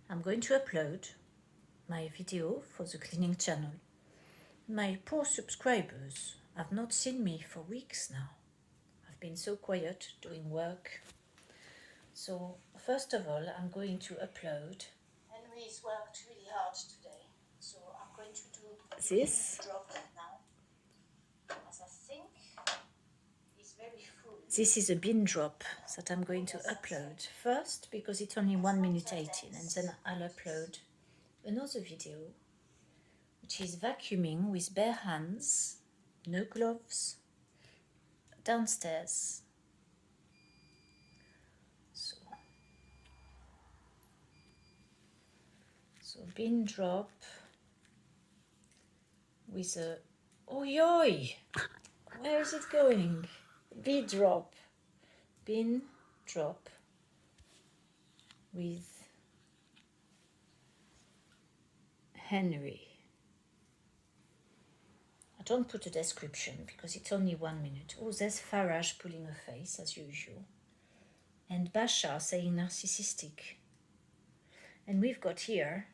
I'm going to upload my video for the cleaning channel. My poor subscribers have not seen me for weeks now. I've been so quiet doing work. So first of all, I'm going to upload. Henry's worked really hard today, so I'm going to do this drop now, as I think is very full. This is a bin drop that I'm going to upload first because it's only 1 minute 18, and then I'll upload another video which is vacuuming with bare hands, no gloves, downstairs. So bin drop with a, oh yoy, where is it going? Bin drop with Henry. I don't put a description because it's only 1 minute. Oh, there's Farage pulling a face as usual, and Basha saying narcissistic. And we've got here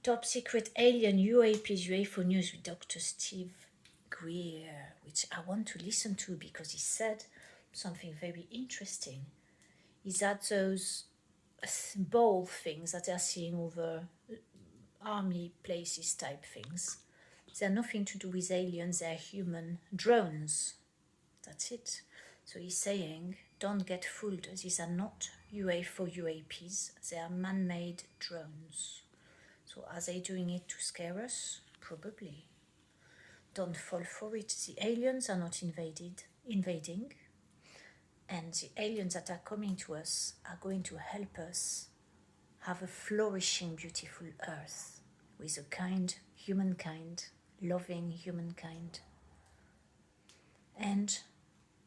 Top Secret Alien UAP's UFO News with Dr. Steve Greer, which I want to listen to because he said something very interesting. Is that those ball things that they're seeing over army places type things, they're nothing to do with aliens, they're human drones. That's it. So he's saying, don't get fooled. These are not UFO UAPs, they are man-made drones. So are they doing it to scare us? Probably. Don't fall for it. The aliens are not invading. And the aliens that are coming to us are going to help us have a flourishing, beautiful earth with a kind humankind, loving humankind, and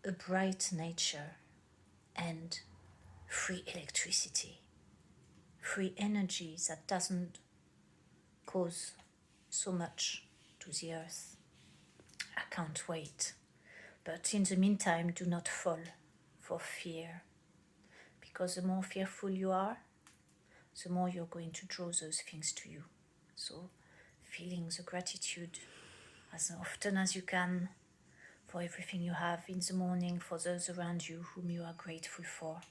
a bright nature, and free electricity, free energy that doesn't cause so much to the earth. I can't wait. But in the meantime, do not fall for fear, because the more fearful you are, the more you're going to draw those things to you. So feeling the gratitude as often as you can for everything you have in the morning, for those around you whom you are grateful for.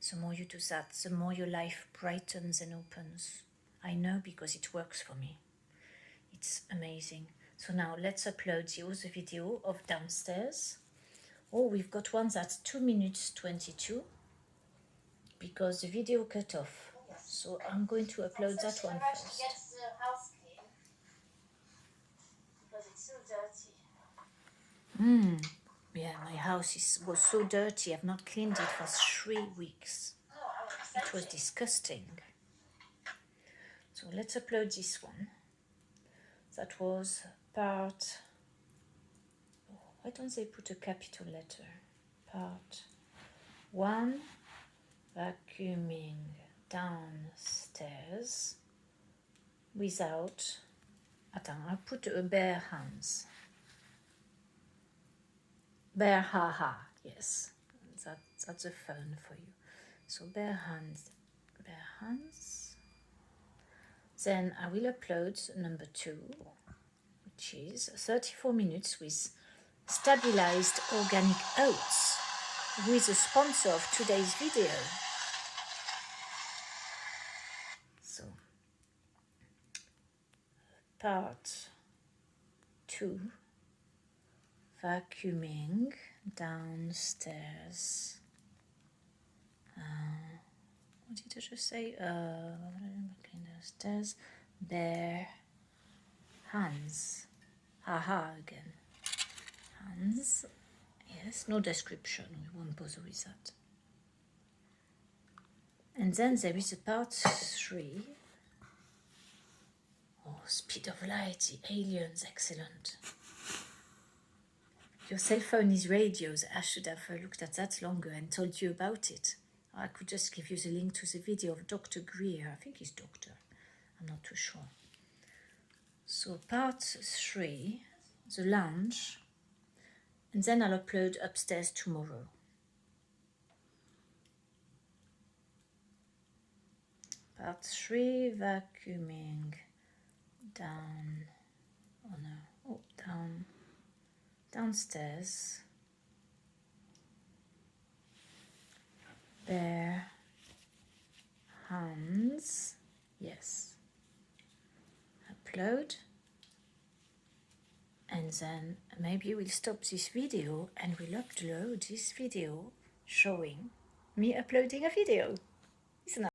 The more you do that, the more your life brightens and opens. I know because it works for me. It's amazing. So now let's upload the other video of downstairs. Oh, we've got one that's 2 minutes 22 because the video cut off. So I'm going to upload that one first. Because it's so dirty. Yeah, my house was so dirty. I've not cleaned it for 3 weeks. It was disgusting. So let's upload this one. That was part... Oh, why don't they put a capital letter? Part 1, vacuuming downstairs without... Attends, I'll put bare hands. Bare haha, yes. That's a fun for you. So bare hands. Then I will upload number 2, which is 34 minutes with stabilized organic oats, who is the sponsor of today's video. So, part 2, vacuuming downstairs. What did I just say? Downstairs, bare hands. Haha again. Hands. Yes, no description. We won't bother with that. And then there is a part 3. Oh, speed of light, the aliens, excellent. Your cell phone is radios. I should have looked at that longer and told you about it. I could just give you the link to the video of Dr. Greer. I think he's doctor. I'm not too sure. So part 3, the lounge, and then I'll upload upstairs tomorrow. Part 3, vacuuming down, oh no, oh, downstairs, bare hands, yes, upload, and then maybe we'll stop this video and we'll upload this video showing me uploading a video. Isn't that